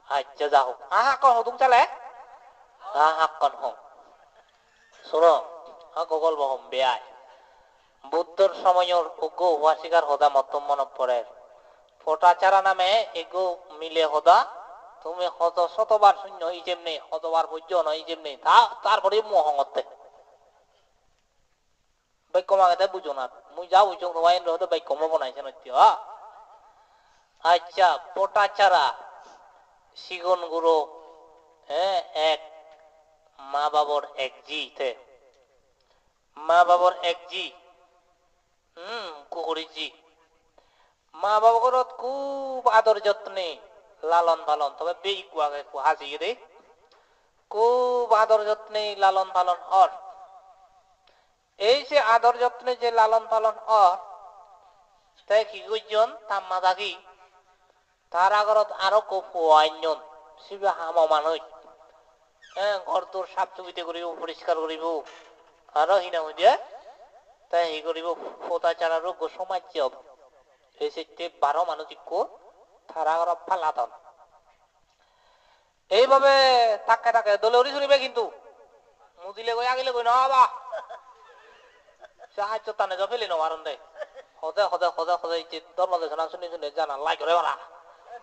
আচ্ছা যাও হাকন হতুম চালে হাকন হম শোনো গল্প হম বেয়ায় বুদ্ধর সময়র উগ্র উপাসিকার হদা মতম মনে পড়ে ফোটাচারা নামে এগো মিলে হদা তুমি হত শতবার শূন্য এই যেমনি হতবার পূজ্য নয় যেমনি তারপরে মোহঙতে বাক্য মাগাতে বুঝো না মুই যা বুঝো তোমায় হয়তো বাক্য বনাইছে নৃত্য আচ্ছা ফোটাচারা শিগন গুরু হ্যাঁ এক মা বাবার এক জি মা বাবার এক জি কুকুরি জি মা বাবা ঘরত খুব আদর যত্নে লালন পালন তবে বেই কুয়াকে হাসি রে খুব আদর যত্নে লালন পালন হর এই যে আদর যত্নে যে লালন পালন হর তাই কি করছেন তাম্মা থাকি তার আগরত আরো খুব আইন শিবে হাম মানুষ হ্যাঁ ঘর তোর সাফ চুপিতে করিব পরিষ্কার করিব আরো হিনা হইয়া তাই ই করিব ফোতা চারারও সমাজ এই সেটে 12 মানসিক তারা ফালাতন এইভাবে তাকে তাকে দলে উড়ি শুনিবে কিন্তু মুদিলে গই আগিলে গই না বাবা সাহায্য টানে যা ফেলি না মারণ দেয় হদে হদে হদে হদে যে ধর্ম দেশনা শুনি শুনে জানা লাই করে ওরা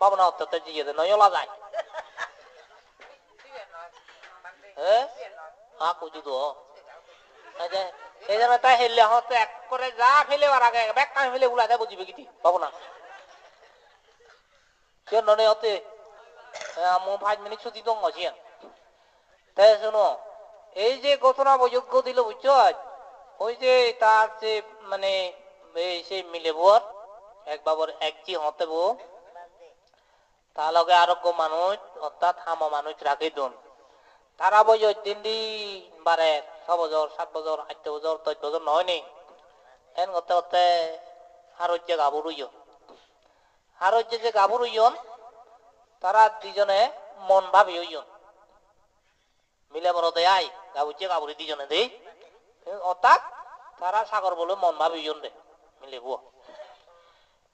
ভাবনা হত্যা জিয়ে দে নয়লা যায় হ্যাঁ কুচু তো এই জন্য তাই হেললে হতে এক করে যা ফেলে আর আগে ব্যাগ কান ফেলে উলা দেয় বুঝিবে কি ভাবনা সে ননে হতে 5 মিনিট ছুটি দং আছেন তাই শোনো এই যে ঘটনা যোগ্য দিল বুঝছ ওই যে তার যে মানে সেই মিলে বোর এক বাবর এক জি হতে বো তার লগে আরোগ্য মানুষ অর্থাৎ হাম মানুষ রাখে দন তারা বই 3 দিন বারে 6 বছর 7 বছর 8 বছর 10 বছর নয় নি এন করতে করতে হারজ্য গাবুরুইয় হারজ্য যে গাবুরুইয়ন তারা দুজনে মন ভাবি হইয়ন মিলে বড় দেয় গাবুজ্জে গাবুরি দুজনে দেই অর্থাৎ তারা সাগর বলে মন ভাবি হইয়ন রে মিলে বুয়া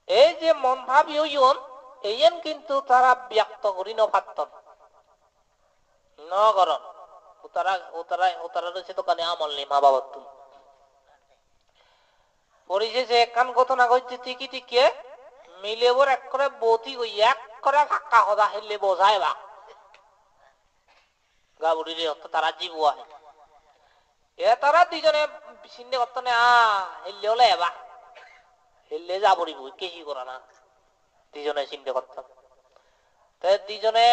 এই যে মন ভাবি হইয়ন এইন কিন্তু তারা ব্যক্ত করি নপাতন নগরণ উতারা উতারা উতারা রয়েছে দোকানে আমল নেই মা বাবার তুমি পরিশেষে একখান ঘটনা ঘটছে ঠিকই ঠিকই মিলে বোর এক করে বতি ওই এক করে ফাঁকা হদা হেললে বোঝায় বা গাবুড়ি তারা জীবুয়া এ তারা দুজনে চিন্তা করতো না হেললে হলে এবা হেললে যাবড়ি বই কেহি করা না দুজনে চিন্তা করতাম তাই দুজনে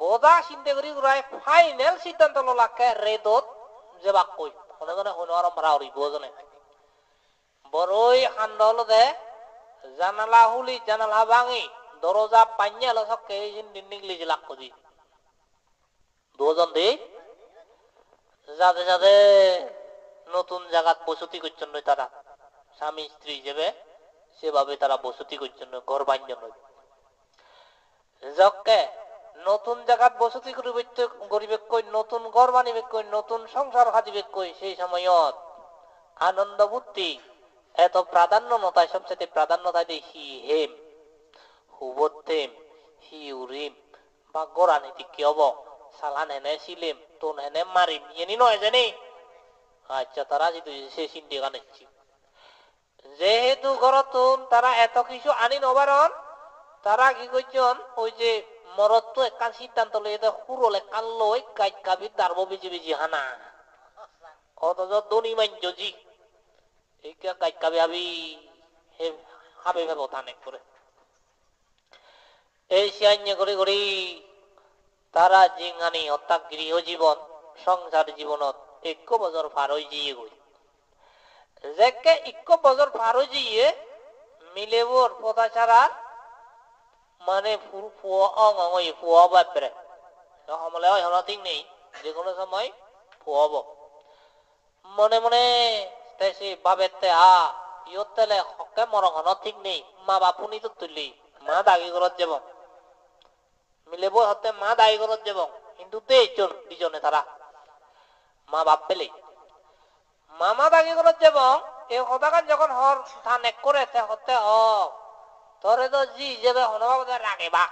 গোদা চিন্তা করি ফাইনাল সিদ্ধান্ত লাকে রেদত যে বাক কই কোনো জনে হইনার মারাউরি বোজনে বড়ই আন্দোল দে জানালা হুলি জানালা ভাঙি দরজা পাইয়া লসকে নিগলি যে লাগ করি দুজন দি যাতে যাতে নতুন জায়গাত বসতি করছেন তারা স্বামী স্ত্রী হিসেবে সেভাবে তারা বসতি করছেন ঘর বাঞ্জন যকে নতুন জায়গাত বসতি করিবে কই নতুন ঘর বানিবে কই নতুন সংসার সাজিবে কই সেই সময়ত আনন্দ বুদ্ধি এত প্রাধান্য নতায় সবচেয়ে প্রাধান্যতা দিয়ে হি হেম হুবতেম হি উরিম বা গোড়ানীতি কি হব সালান হেনে সিলেম তোন হেনে মারিম এনি নয় জানি আচ্ছা তারা যদি সে চিন্তি গানেছি যেহেতু ঘরতুন তারা এত কিছু আনি নবারণ তারা কি করছেন ওই যে মরত তো একখান সিদ্ধান্ত লইতে হুরল একখান লই গাইড কাবির দারব বেজি বেজি হানা অথচ দনি মাঞ্জ জি এই গাইড কাবি হাবি হাবে ভেব থানে করে এই সিয়ান্য করে করি তারা জিংহানি অর্থাৎ গৃহ জীবন সংসার জীবনত 1 বছর পার হয়ে গিয়ে গই যেকে 1 বছর পার হয়ে গিয়ে মিলেবর পথা ছাড়া মানে ফুয়া অং অই ফুয়া বাপরে আমলে হয় হনা ঠিক নেই যে কোনো সময় ফুয়াব মনে মনে তাই সে বাবেতে ইয়তেলে হকে মরহন ঠিক নেই মা বাপুনি তো তুলি মা দাগি ঘরত যাব মিলেব হতে মা দাগি ঘরত যাব কিন্তু দুজনে তারা মা বাপ পেলে মামা দাগি ঘরত যাব এই হতাকান যখন হর ধান এক করে হতে তোরে তো জি যাবে হনবা রাগে বা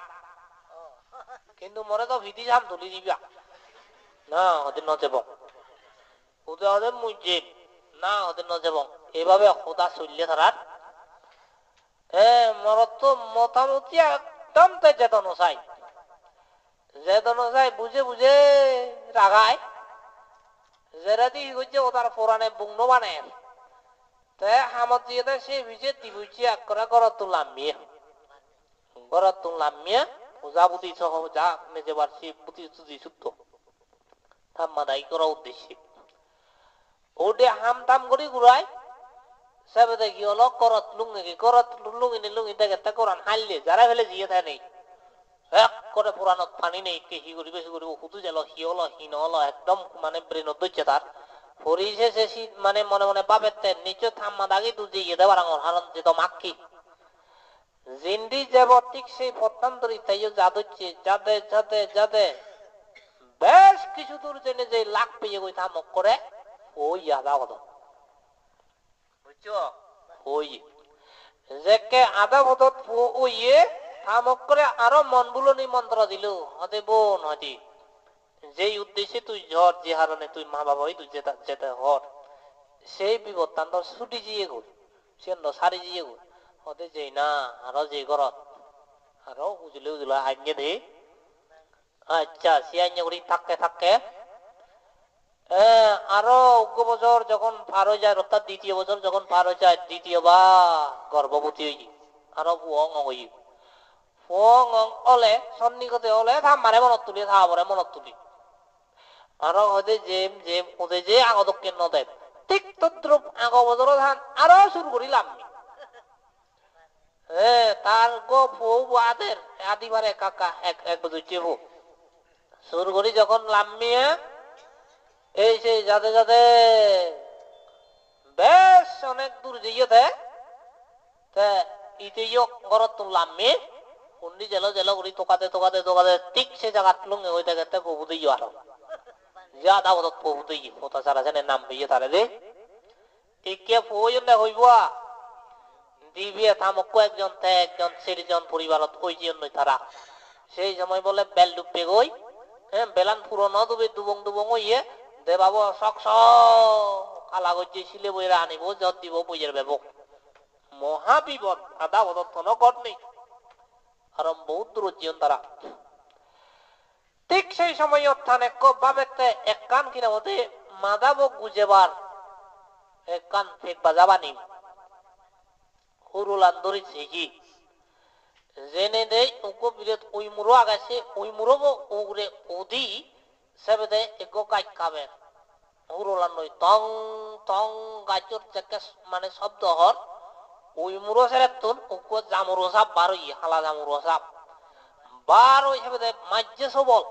কিন্তু মরে তো ভিতি যাম তুলি দিবা না ওদের ন যাব ওদের ওদের মুজে না ওদের ন যাব এভাবে খোদা চললে ধরার মরত তো মোটামুটি একদম তাই যেতনো চাই বুঝে বুঝে রাগায় যেটা দিয়ে হচ্ছে ও তার পুরানে বুংনো বানায় তাই হামত দিয়ে দেয় সে ভিজে দিবুচি এক করে গড়ত তুললামিয়ে পূজা বুদ্ধি সহ যা মেজে বাড়ছি বুদ্ধি চুদি শুদ্ধ থাম্মাদাই করা উদ্দেশ্যে ওটে হাম টাম করি ঘুরায় সবে দেখি হলো করত লুঙ্গি দেখে কোরআন হাইলে যারা ফেলে জিয়ে থাকে নেই এক করে পুরানত পানি নেই কেহি করি বেশি করি হুতু গেল হি হলো হিন হলো একদম মানে ব্রেন দইছে তার পরিশে সে মানে মনে মনে বাপের নিচে থাম্মা দাগি তুই জিয়ে দেবার হারণ যে তো মাক্কি জিন্দি যাব ঠিক সেই পত্তান্তরি তাই যাদুচ্ছে যাদে বেশ কিছু দূর জেনে যে লাখ পেয়ে গই থামক করে ওই আদা কত বুঝছো ওই যে আদা বদত ওইয়ে থামক করে আরো মন বুলনি মন্ত্র দিল হতে বোন হতি যেই উদ্দেশ্যে তুই ঝড় যে হারণে তুই মা বাবা তুই যেতে হর সেই বিবর্তান্ত ছুটি জিয়ে গল সে সারি জিয়ে গল হতে যেই না আরো যে ঘরত আরো উজলে আজ্ঞে দে আচ্ছা সে আজ্ঞা করি থাকে আরো বছর যখন পার হয়ে যায় অর্থাৎ দ্বিতীয় বছর যখন পার হয়ে যায় দ্বিতীয়বার গর্ভবতী হয়ে আরো ফুয়ং হই ফুয়ং অলে সন্নিকতে হলে থামারে মনত তুলি থামরে মনত তুলি আরো হতে যে ওদের যে আগদক্ষিণ নদেব ঠিক তদ্রুপ আগ বছর ধান আরো শুরু করিলাম তার গো বউ আদের আদিবারে কাকা এক বছর চেবু শুরু করি যখন লাম্মিয়ে এই সেই যাতে বেশ অনেক দূর যাইতে ইতেও ঘরত লাম্মি উন্ডি জেল করি তোকাতে ঠিক সে জায়গা লুঙ্গে হইতে গেতে প্রভু দিয়ে আরো যা দাও প্রভু দিয়ে পোতা সারা জানে নাম পেয়ে তারে রে একে প্রয়োজন হইব দিবিয়ে থামক একজন সেরিজন পরিবারত ওই জন্যই তারা সেই সময় বলে বেল ডুববে গই বেলান পুরনো দুবং হইয়ে দে বাবু শখ কালা গজ্জে শিলে বইরা আনিব যত দিব বইয়ের বেব মহাবিপদ আদা বদত্তন ঘট নেই আর বহুত দূর জীবন তারা ঠিক সেই সময় অর্থান এক ভাবে এক কান কিনা মতে মাদাব গুজেবার এক কান ফেক বাজাবানি হুরুলান ধরি সেগি জেনে দেয় উকো বিরেত ওই মুরো আগাছে ওই মুরো উগরে ওদি সেবে দেয় এগো কাজ খাবে হুরুলান নই টং টং গাজর থেকে মানে শব্দ হর ওই মুরো সেরে তুন উকো জামুরো সাপ বারোই হালা জামুরো সাপ বারো হিসেবে দেয় মাঝে সবল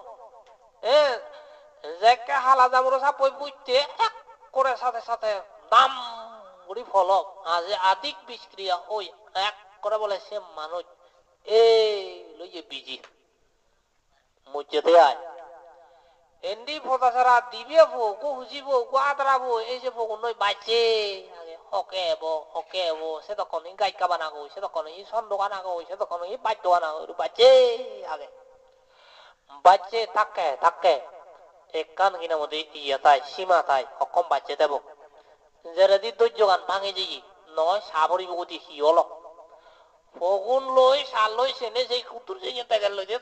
যে হালা জামুরো সাপ ওই বুঝতে এক করে সাথে দাম গুড়ি ফলক আজ আদিক বিষক্রিয়া ওই এক করে বলে সে মানুষ এই লইয়ে বিজি মুজেতে আয় এন্ডি ফোটা সারা দিবে ফো গো হুজিব গো আদরাবো এই যে ফো নই বাঁচে হকে সে তখন গাই কাবা না গো সে তখন সন্ডকা না গো সে তখন বাদ্য না গো বাঁচে আগে বাচ্চে থাকে এক কান কিনা মধ্যে ইয়া তাই সীমা তাই অকম বাচ্চে দেব যেদি ধৈর্য গান ভাঙে যাই নয় সাবরি বগতি হি হল ফগুন লই সাল লই সেনে সেই কুতুর যে তেগের লই দিয়ে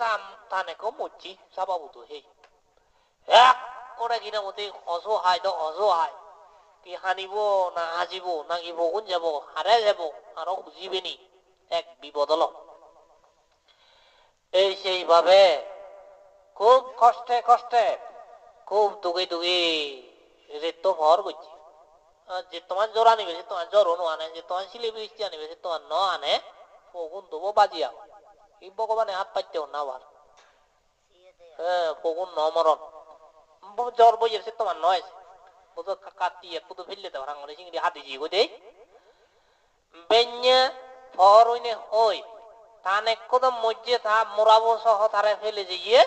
থানে কো মরছি সাবাবুতো হেই এক করে কিনা মতে অসহায় কি হানিব না হাজিব নাকি ফগুন যাব হারে যাব আরো বুঝিবে নি এক বিপদ হল এই সেইভাবে খুব কষ্টে খুব দুগে রেত ভর করছি যে তোমার জ্বর আনিবে সে তোমার জ্বর নো আনে যে তোমার সিলে বৃষ্টি আনিবে সে তোমার ন আনে ফগুন দেবো বাজিয়া এই ভগবানে হাত পাইতেও না আবার ফগুন ন মরণ জ্বর বইয়ের সে তোমার নয় বুধ কাটিয়ে পুতো ফেললে তো ভাঙলে চিংড়ি হাতে জিয়ে গো দেই বেঞ্ঞে ফর হইনে হই তান এক কদম মজ্জে থা মোরাবো সহ তারে ফেলে যাইয়ে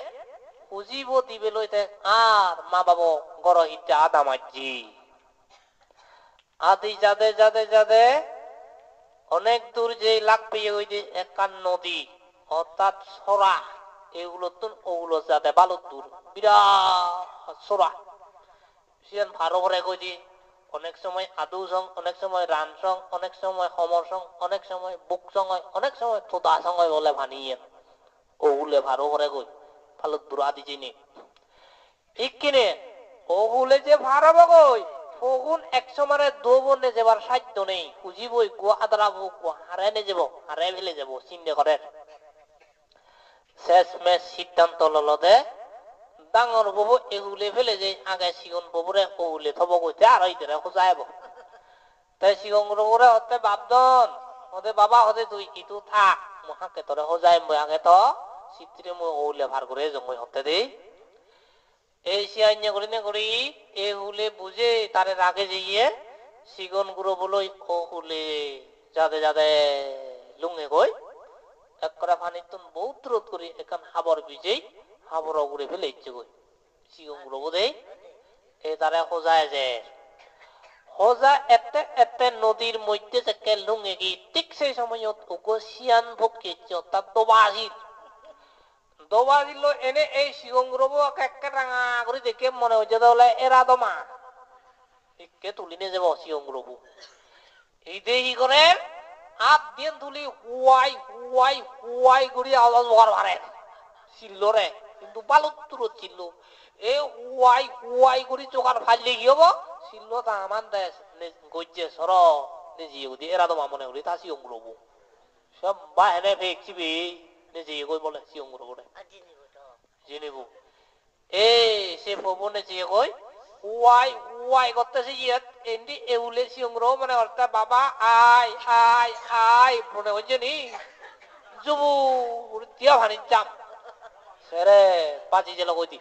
উজিব দিবে লইতে আর মা বাবা গড় হিতে আদা মাঝি আদি যাদে অনেক দূর যে লাগ পেয়ে ওই যে একান নদী অর্থাৎ সরা এগুলো তো ওগুলো যাতে বালুর দূর বিরাট সোরা সিয়ান ভালো করে কই দি অনেক সময় আদু সং অনেক সময় রান সং অনেক সময় সমর সং অনেক সময় বুক সং হয় অনেক সময় থোতা সং হয় বলে ভানিয়েন ওগুলো ভালো করে কই বালুর দূর আদি চিনি ঠিক কিনে ওগুলো যে ভাড়া বগই ফগুন একশো মারে দোবনে যাবার সাধ্য নেই খুঁজিবই গো আদরাবো গো হারাই নে যাব হারাই ফেলে যাব চিন্তা করে শেষ মেশ সিদ্ধান্ত লল দে ডাঙর বাবু এগুলে ফেলে যে আগে সিগন বাবুরে ওগুলে থব কইতে আর হইতে খোঁজাইব তাই সিগন বাবুরে হতে বাপদন হতে বাবা হতে তুই ইটু থাক মহাকে তোরে খোঁজাই মই আগে তো চিত্রে মই ওগুলে ভার করে জঙ্গই হতে দেই এই সিয়াইনে করি না করি এ হুলে বুঝে তারে রাগে যাইয়ে সিগন গুরু বলই ও হুলে যাদে যাদে লুঙ্গে কই এক করে পানি তুন বহুত রোধ করি এখান হাবর বিজেই হাবর ঘুরে ফেলে ইচ্ছে কই সিগন গুরু বোধে এ তারে খোঁজায় যে খোঁজা এতে এতে নদীর মধ্যে থেকে লুঙ্গে গিয়ে ঠিক সেই সময়ত ওগো সিয়ান ভক্তি অর্থাৎ দোবাহির দোবা দিল এনে এই শিগঙ্গুরব একে রাঙা করে দেখে মনে হচ্ছে তাহলে এরা দমা একে তুলি নিয়ে যাবো শিগঙ্গুরব এই দেহি করে হাত দিয়ে তুলি হুয়াই হুয়াই হুয়াই করে আওয়াজ ভর ভারে চিল্লরে কিন্তু বালুত তুর চিল্ল এ হুয়াই হুয়াই করে চোখার ফাইলে কি হবো চিল্ল তা আমার দেশ গজ্জে সর নিজে এরা দমা মনে করি তা শিগঙ্গুরব সব বাহিনে ফেকছিবি নিজে কই বলে শিগঙ্গুরব জেনেব এই সে ভবনে যে কই ওয়াই ওয়াই করতেছে ইয়েত এন্ডি এউলে সিংগ্রহ মানে অর্থাৎ বাবা আই আই আই মনে হচ্ছে নি জুবু দিয়া ভানি চাম সেরে পাজি জেলা কই দি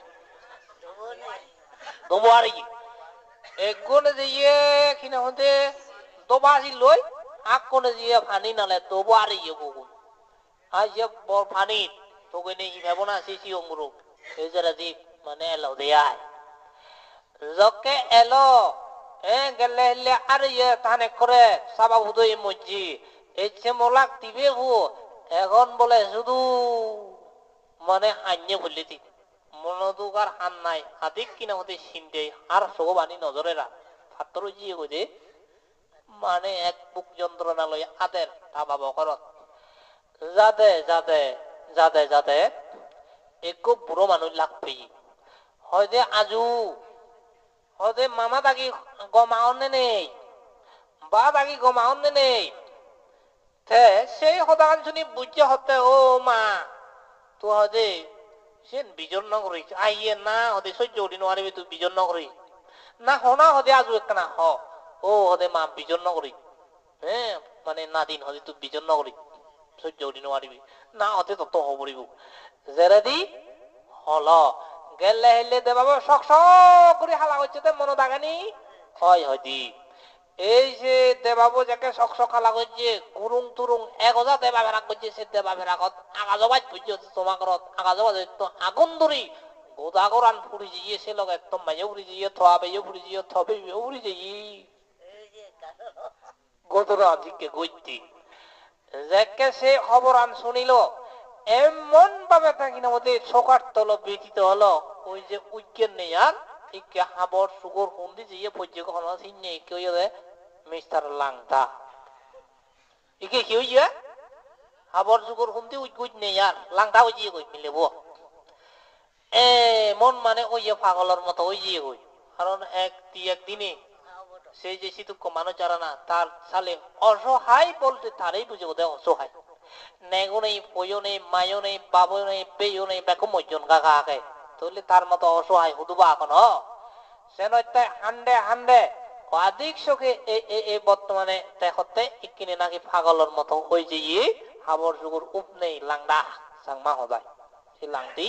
দমো আর কি একগুনে যে ইয়ে কিনা হতে দবাসি লই আক কোনে যে ভানি নালে দবো আর ইয়ে গুগুন আজ যে বড় ভানি তোকে নেই ভাবনা সে সিংগ্রহ এই যারা দি মানে এলো দেয়ায় যকে এলো গেলে হলে আর ইয়ে তানে করে সাবা হুদয় মজ্জি এসে মোলাক দিবে হু এখন বলে শুধু মানে হান্যে বললি দি মনোদুকার হান নাই হাদিক কিনা হতে সিনতে আর সব আনি নজরেরা ফাত্তর জিয়ে গজে মানে এক বুক যন্ত্রণা লই আদের তা বাবা করত যাতে যাতে যাতে যাতে একো বুড়ো মানুষ লাগবে হয়তো আজু হয়তো মামা দাগি গমাওনে নেই বা দাগি গমাওনে নেই সেই সদান শুনি বুঝে হতে ও মা তো হদে সে বিজন নগরী আইয়ে না হদে সহ্য করি নোয়ারিবি তুই বিজন নগরী না হনা হদে আজু একটা হ ও হদে মা বিজন নগরী হ্যাঁ মানে না দিন হদে তুই বিজন নগরী সহ্য করি নোয়ারিবি না হতে তত হবরিব জেরেদি হল গেলে হেলে দে বাবা শক শক করে হালা হচ্ছে তো মনে দাগানি হয় হয়দি এই যে দেবাবু যাকে শক শক হালা করছে গুরুং তুরুং এক হাজার দেবা ভেড়া করছে সে দেবা ভেড়াকত আগা জবাই বুঝছে তোমার ঘরত আগা জবা তো আগুন ধরি গোদা গোরান ফুরি যাইয়ে সে লগে একদম মাইয়ে ফুরি যাইয়ে থা বেয়ে ফুরি যাইয়ে থবে ফুরি যাই গোদরা দিকে গইতি যাকে সে খবর আন শুনিল এমন ভাবে থাকি না মধ্যে সকার তল ব্যতীত হলো ওই যে উইকেন নেই আর ইকে হাবর সুগর হুন্দি যে পর্যে কখনো সিনে কেউ মিস্টার লাংটা ইকে কি হইয়া হাবর সুগর হুন্দি উইকুইট নেই আর লাংটা ওই যে কই মিলেব এ মন মানে ওই যে পাগলের মতো ওই যে কই কারণ একদিনে সেই যে সিতুক মানুষ যারা না তার সালে অসহায় বলতে তারই বুঝে বোধহয় অসহায় নেগো নেই পয়ও নেই মায়ও নেই বাবু নেই পেয়েও নেই বেকো মজন কাকা আগে তাহলে তার মতো অসহায় হুদুবা এখন সে নয় হান্ডে হান্ডে অধিক শোকে এই বর্তমানে দেখতে কিনে নাকি পাগলের মতো ওই যে হাবর যুগর উপ নেই লাংডা সাংমা হদায় সে লাংটি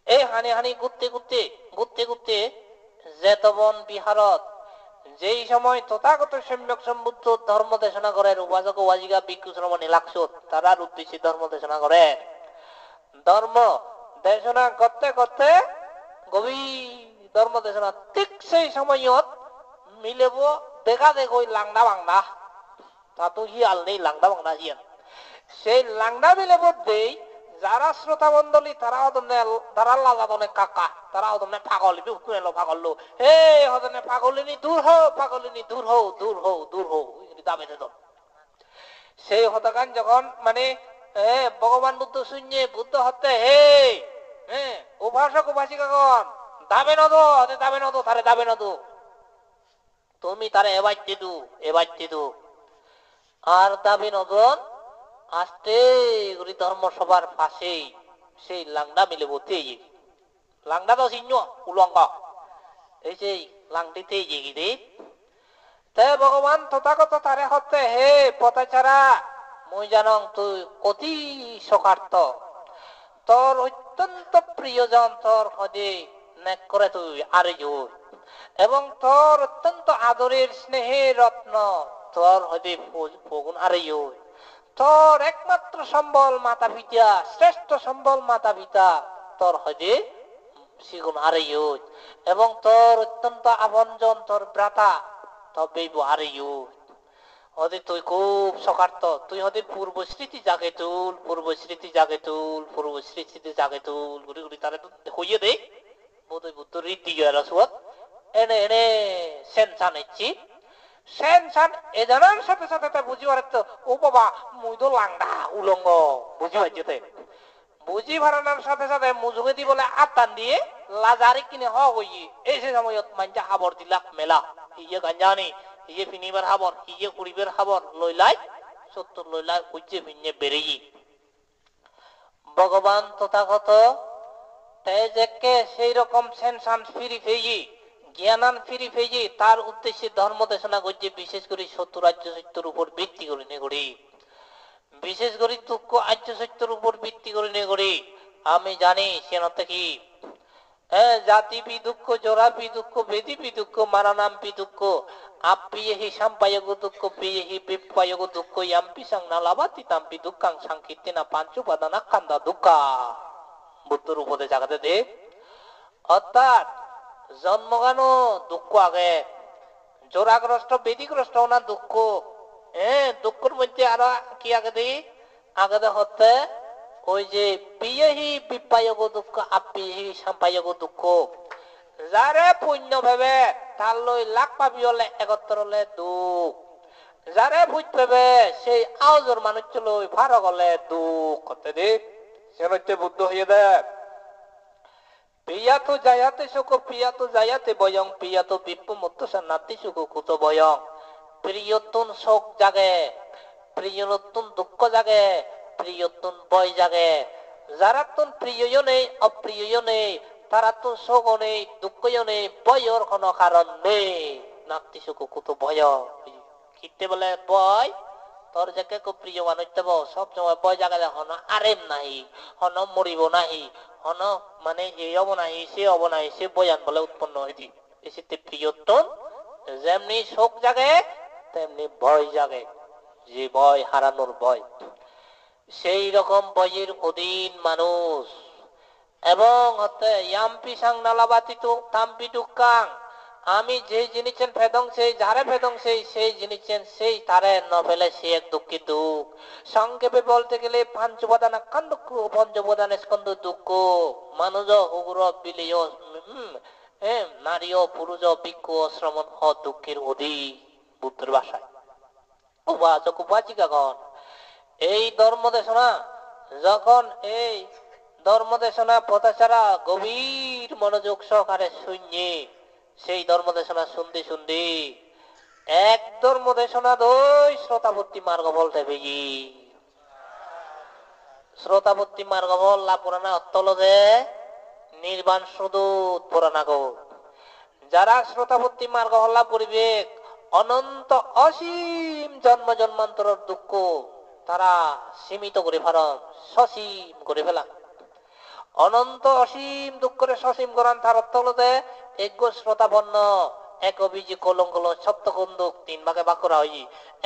এই হানি হানি ঘুরতে ঘুরতে ঘুরতে ঘুরতে জেতবন বিহারত যেই সময় তথাগত সম্যক সম্বুদ্ধ ধর্ম দেশনা করেন উপাসক ওয়াজিকা ভিক্ষু শ্রমণী লাক্ষত তারার উদ্দেশ্যে ধর্ম দেশনা করেন ধর্ম দেশনা করতে করতে গভীর ধর্ম দেশনা ঠিক সেই সময়ত মিলেব দেখা দেখো লাংডা বাংলা তা তো হিয়াল নেই লাংডা বাংলা হিয়াল সেই লাংডা মিলেব দেই যারা শ্রোতা মন্ডলী তারা লাজাদনে কাকা তারাও তোমরা পাগল কুনেলো পাগল হে হদনে পাগলিনী দূর হও পাগলিনী দূর হও দূর হও দূর হও দাবে তো সেই হতকান যখন মানে ভগবান বুদ্ধ শুনে বুদ্ধ হতে হে উপাসক উপাসিকাগণ দাবে নদো দাবে নদো তারে দাবে নদো তুমি তারে এবাইতে দু আর দাবি নদন আস্তে করে ধর্মসভার পাশে সেই লাংডা মিলে বলতে লাংডা তো চিহ্ন উলঙ্গ এই সেই লাংটিতে এগিয়ে তে ভগবান তথাগত তারে হতে হে পথে ছাড়া মই জানং তুই অতি শকার্ত তোর অত্যন্ত প্রিয়জন তোর হদে নেক করে তুই আরে জোর এবং তোর অত্যন্ত আদরের স্নেহের রত্ন তোর হদে ফগুন আরে জোর তোর একমাত্র সম্বল মাতা পিতা শ্রেষ্ঠ সম্বল মাতা পিতা তোর হদে সিগুন আরে জোর এবং তোর অত্যন্ত আপনজন তোর ভ্রাতা তবে আরে জোর হদে তুই খুব শকার্ত তুই হদে পূর্ব স্মৃতি জাগে তুল পূর্ব স্মৃতি জাগে তুল পূর্ব স্মৃতি জাগে তুল ঘুরি ঘুরি তারা হইয়ে দে বোধহয় বুদ্ধ রীতি গেল সুয়াত এনে এনে সেন সানেছি সেন সান এ জানার সাথে সাথে তা বুঝি পারে তো ও বাবা মুই তো লাংডা উলঙ্গ বুঝি পাইছে বুঝি ভাড়ানোর সাথে সাথে মুজুকে দি বলে আত্মান দিয়ে লাজারি কিনে হই এই সে সময়ত মানটা হাবর দিলাক মেলা ইয়ে গাঞ্জানি ইয়ে ফিনিবার হাবর ইয়ে কুড়িবের হাবর লইলাই 70 লইলাই উজ্জে ভিন্নে বেরিয়ে ভগবান তথাগত তেজকে সেই রকম সেনসান ফিরি ফেজি জ্ঞানান ফিরি ফেজি তার উদ্দেশ্যে ধর্ম দেশনা করছে বিশেষ করে সত্য রাজ্য সত্যের উপর ভিত্তি করে নেগড়ি বিশেষ করে দুঃখ আর্য সত্যের উপর ভিত্তি করে নেগড়ি আমি জানি সেনতে কি জাতি পি দুঃখ জোড়া পি দুঃখ বেদি পি দুঃখ মারানাম পি দুঃখ আপ্পিয়েহি সাম্পায়গ দুঃখ পিয়েহি বিপ্পায়গ দুঃখ ইয়াম্পি সংনালাবাতি তাম্পি দুঃখাং সংকীর্তিনা পাঞ্চুপাদানা কান্দা দুঃখা বুদ্ধর উপদেশ আগাতে দে অর্থাৎ জন্মগানো দুঃখ আগে জোড়াগ্রস্ত বেদিগ্রস্ত না দুঃখ দুঃখের মধ্যে আরো কি আগে দে হতে ওই যে পিয়েহি বিপ্পায়গ দুঃখ আপ্পিয়েহি সাম্পায়গ দুঃখ যারে পুণ্য ভেবে তার লই লাখ পাবি হলে একত্র হলে দুঃখ যারে ভূত ভেবে সেই আওজর মানুষ লই ভার গলে দুঃখ করতে দে সে হচ্ছে বুদ্ধ হয়ে দে পিয়াতো যায়াতে সুখ পিয়াতো যায়াতে বয়ং পিয়াতো বিপ্প মুক্ত সান্নাতি সুখ কুত বয়ং প্রিয়তুন শোক জাগে প্রিয়তুন দুঃখ জাগে প্রিয়তুন বয় জাগে যারা তুন প্রিয় নেই অপ্রিয় নেই তারা তো শোক নেই দুঃখ নেই বয়র কোনো কারণ নেই নাতি সুখ কুত বয় কিতে বলে বয় তোর যাকে খুব প্রিয় মানুষ দেব সবসময় বয় জায়গা হন আরেম নাহি হন মরিব নাহি হন মানে এই হব নাহি সে হব নাহি সে বয়ান বলে উৎপন্ন হয়েছি এসেতে প্রিয়তন যেমনি শোক জাগে তেমনি ভয় জাগে যে ভয় হারানোর ভয় সেই রকম বয়ের অধীন মানুষ এবং হতে ইয়াম্পি সাংনালাবাতি তাম্পি দুঃখাং আমি যে জিনিসেন ফেদং সেই যারে ফেদং সেই জিনিসেন সেই তারে ন ফেলে সে এক দুঃখী দুঃখ সংক্ষেপে বলতে গেলে পাঞ্চুপাদান কান্দুক্ষ পঞ্চপ্রদান স্কন্ধ দুঃখ মানুষ উগ্র বিলীয় নারী ও পুরুষ বিক্ষ শ্রমণ হ দুঃখের অধিক বুদ্ধের ভাষায় উপাসক উপাসিকাগণ এই ধর্ম দেশনা যখন এই ধর্ম দেশনা পথচারা গভীর মনোযোগ সহকারে শুনে সেই ধর্ম দেশনা শুনতে শুনতে এক ধর্ম দেশনা দুই শ্রোতাবর্তী মার্গ বলতে বেজি শ্রোতাবর্তী মার্গ বল লাভ পুরানা অত্তল যে নির্বাণ সুদূত পুরানা গো যারা শ্রোতাবর্তী মার্গ হল্লা পরিবেক অনন্ত অসীম জন্ম জন্মান্তর দুঃখ তারা সীমিত করে ফেলাম সসীম করে ফেলা অনন্ত অসীম দুঃখরে সসীম করান তার অর্থ হলো যে এক শ্রোতাপন্ন এক অভিজি কলঙ্কল সপ্তকন্দুক 3 ভাগে ভাগ করা হয়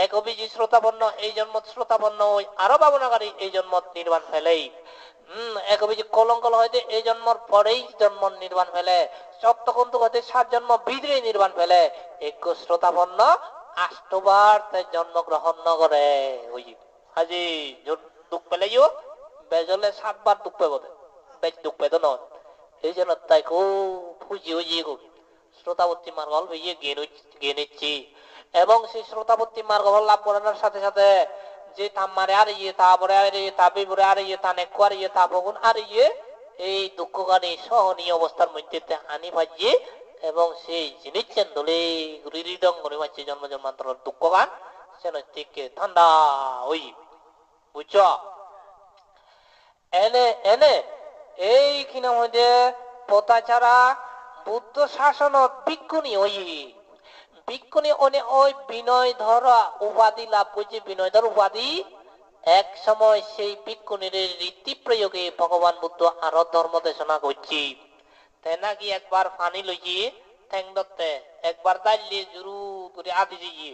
এক অভিজি শ্রোতাপন্ন এই জন্ম শ্রোতাপন্ন হই আরো ভাবনাকারী এই জন্ম নির্বাণ ফেলেই এক অভিজি কলঙ্কল হয়তো এই জন্মর পরেই জন্ম নির্বাণ ফেলে সপ্তকন্দুক হয়তো 7 জন্ম বিদ্রে নির্বাণ ফেলে এক শ্রোতাপন্ন 8 বার জন্মগ্রহণ ন করে ওই আজি দুঃখ পেলেও বেজলে 7 বার দুঃখ পাব বেজ দুঃখ পেত নয় এই জন্য তাই খুব খুঁজি হইয়ে খুব শ্রোতাবর্তী মার্গ হইয়ে জ্ঞান নিচ্ছি এবং সেই শ্রোতাবর্তী মার্গ লাভ করানোর সাথে সাথে যে তাম্মারে আর ইয়ে তারপরে আর ইয়ে তাবিবরে আর ইয়ে তা নেকু আর ইয়ে তা বগুন আর ইয়ে এই দুঃখগানে সহনীয় অবস্থার মধ্যে হানি ভাজিয়ে এবং সেই জিনিস চেন্দলে হৃদং করে মারছে জন্ম জন্মান্তর দুঃখগান সেন থেকে ঠান্ডা হই বুঝছ এনে এনে এইখানে মধ্যে পতা ছাড়া বুদ্ধ শাসন ভিক্ষুণী ওই ভিক্ষুণী ওই বিনয় ধরা উপাধি লাভ করছে বিনয় ধর উপাধি এক সময় সেই ভিক্ষুণীর রীতি প্রয়োগে ভগবান বুদ্ধ আরো ধর্ম দেশনা করছি তাই নাকি একবার পানি লইছি ঠ্যাং ধরতে একবার দাঁড়িয়ে জুরু করে আদি দিয়ে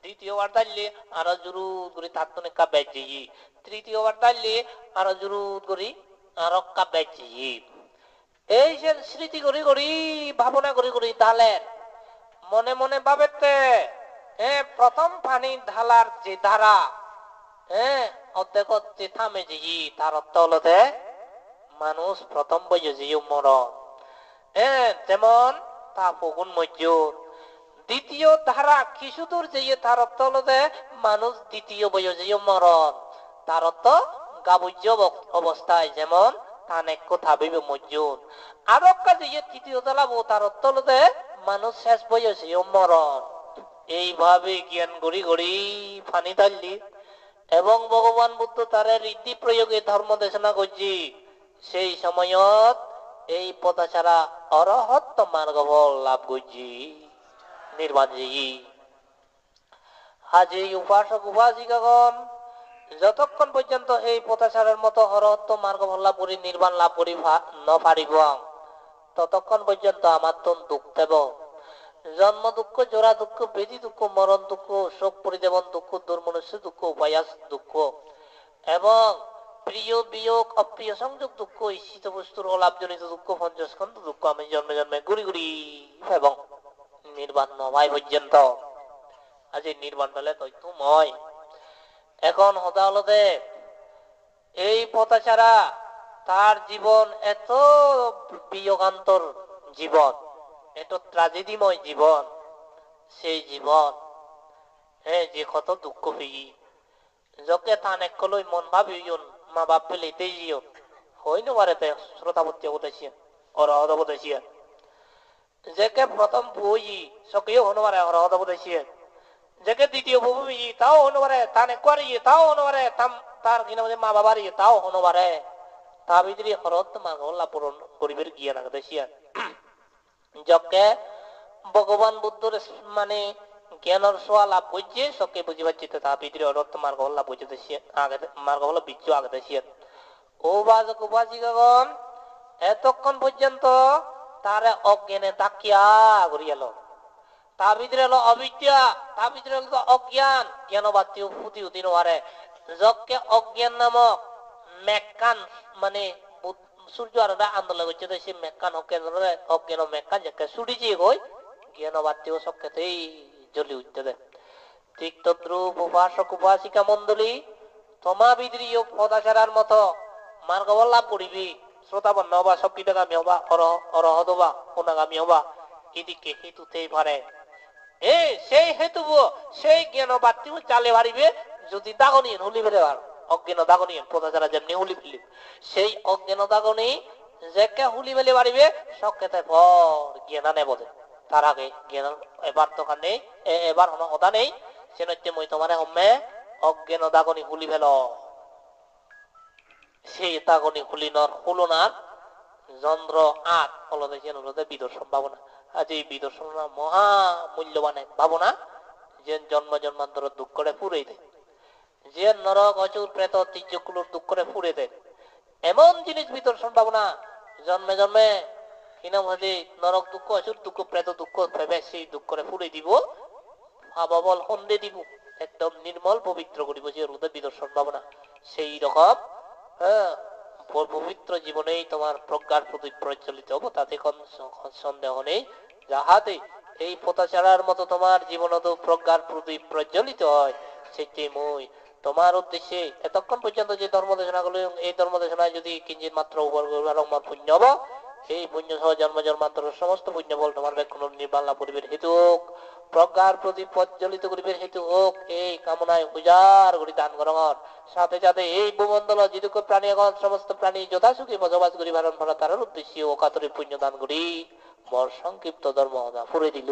দ্বিতীয়বার দাঁড়িয়ে আরো জুরু করে তাৎক্ষণিক কাব্যাজ দিয়ে তৃতীয়বার দাঁড়িয়ে আরো জুরু করি আরো কাব্যাজ দিয়ে এই যে স্মৃতি করি করি ভাবনা করি করি ঢালেন মনে মনে ভাবেতে প্রথম পানি ঢালার যে ধারা অর্ধেক যে থামে যে তার অর্থ হলো মানুষ প্রথম বই যে মরণ যেমন তা ফগুন মজুর দ্বিতীয় ধারা কিছু দূর যে তার অর্থ হলো মানুষ দ্বিতীয় বই যে মরণ তার অর্থ গাবুজ্য অবস্থায় যেমন তানেক ভাবিবে মজুর আরো কাজে তৃতীয় জ্বালাবো তার অর্থ হলো মানুষ শেষ বয়সে মরণ এইভাবে জ্ঞান গড়ি গড়ি ফানি তাল্লি এবং ভগবান বুদ্ধ তার রীতি প্রয়োগে ধর্ম দেশনা করছি সেই সময়ত এই পথা ছাড়া অরহত্ত মার্গ লাভ করছি নির্বাণ আজ এই উপাসক উপাসিকাগণ যতক্ষণ পর্যন্ত এই পথাচারের মতো অরহত্ত মার্গ লাভ করি নির্বাণ লাভ করি পারিব ততক্ষণ পর্যন্ত আমার তো দুঃখ দেব জন্ম দুঃখ জোড়া দুঃখ বেদি দুঃখ মরণ দুঃখ শোক পরিদেবন দুঃখ দুর্মনুষ্য দুঃখ উপায়াস দুঃখ এবং প্রিয় বিয়োগ অপ্রিয় সংযোগ দুঃখ ইচ্ছিত বস্তুর অলাভজনিত দুঃখ পঞ্চস্কন্ধ দুঃখ আমি জন্মে জন্মে ঘুরি ঘুরি এবং নির্বাণ নয় পর্যন্ত আজ এই নির্বাণ পেলে তথ্যময় এখন হতা হলো এই পথা ছাড়া তার জীবন এত বিয়োগান্তর জীবন এত ট্রাজেডিময় জীবন সেই জীবন যে কত দুঃখ পেয়ে যকে তান একলৈ মন ভাবিও মা বাপ পেলে তেজিও হইন পারে শ্রোতাবতী অবদেশিয়া অরহদ অবদেশিয়া যেকে প্রথম বই সকেও হন পারে অরহদ অবদেশিয়া যেকে দ্বিতীয় ভূমি তাও হন পারে তান একবার তাও হন পারে তার কিনা মা বাবার তাও হন পারে তা ভিতরে হরত মাগলা পূরণ করিবের গিয়া না দেশিয়া যকে ভগবান বুদ্ধর মানে জ্ঞানের সোয়া লাভ করছে সবকে বুঝি পাচ্ছি তা ভিতরে হরত মার্গ লাভ করছে দেশিয়া আগে মার্গ হলো বিচ্ছু আগে দেশিয়া ও বাজক উপাসিকাগণ এতক্ষণ পর্যন্ত তারে অজ্ঞানে তাকিয়া ঘুরিয়াল তার ভিতরে হলো অবিদ্যা তার ভিতরে হলো অজ্ঞান জ্ঞানবাদী ফুটি উঠি নোয়ারে যকে অজ্ঞান নামক মেকান মানে সূর্য আর আন্দোলন করছে সে মেকান অজ্ঞান মেকান যাকে ছুটিছে গই জ্ঞানবাদীও সবকেতেই জ্বলি উঠতে দেয় ঠিক তদ্রুপ উপাসক উপাসিকা মন্ডলী তোমা বিদ্রীয় পদাচারার মতো মার্গ লাভ করিবি শ্রোতাবন্ন হবা সবকিটাগামী হবা অরহদ হবা অনাগামী হবা এদিকে হেতুতেই পারে সেই হেতু সেই জ্ঞানবাদীও চালে পারিবে যদি দাগনি হুলি ফেলে পার অজ্ঞান দাগনি পদাচারা যেমনি হুলি ফেলি সেই অজ্ঞান দাগনি যেকে হুলি ফেলে পারিবে সবকেতে পর জ্ঞান নেব তার আগে জ্ঞান এবার দোকান নেই এবার কোনো কথা নেই সে নইতে মই তোমার হমে অজ্ঞান দাগনি হুলি ফেল সেই দাগনি হুলিনর হুলনার যন্ত্র আট ফলো দেখেন হলো বিদর সম্ভাবনা আজ এই বিদর সম্ভাবনা মহা মূল্যবান এক ভাবনা যে জন্ম জন্মান্তর দুঃখ করে পুরে দেয় যে নরক অচুর প্রেত ঐতিহ্যগুলোর দুঃখ করে পুরে দেয় এমন জিনিস বিদর সম্ভাবনা জন্মে জন্মে কিনা মধ্যে নরক দুঃখ অচুর দুঃখ প্রেত দুঃখ ভেবে সেই দুঃখ করে পুরে দিব ভাববল সন্ধে দিব একদম নির্মল পবিত্র করিব যে হৃদয় বিদর সম্ভাবনা সেই রকম পবিত্র জীবনেই তোমার প্রজ্ঞার প্রতি প্রজ্বলিত হবো তাতে কোন সন্দেহ নেই যাহাতে এই পতাচারার মতো তোমার জীবন প্রজ্ঞার প্রতি প্রজ্বলিত হয় সেটি মই তোমার উদ্দেশ্যে এতক্ষণ পর্যন্ত যে ধর্ম দেশনা করলো এই ধর্ম দেশনায় যদি কিঞ্চিত মাত্র উপর আমার পুণ্য হব সেই পুণ্য সহ জন্ম জন্মান্তর সমস্ত পুণ্য বল তোমার ব্যাকুণ নির্বাণ লাভ করিবের হেতু হোক প্রজ্ঞার প্রতি প্রজ্বলিত করিবের হেতু হোক এই কামনায় উজার করি দান গ্রহণ সাথে সাথে এই ভূমণ্ডল যেটুকু প্রাণী এখন সমস্ত প্রাণী যথাসুখী বসবাস করি ভারণ ভরা তার উদ্দেশ্যে ও কাতরে পুণ্য দান করি মোর সংক্ষিপ্ত ধর্ম ফুরে দিল।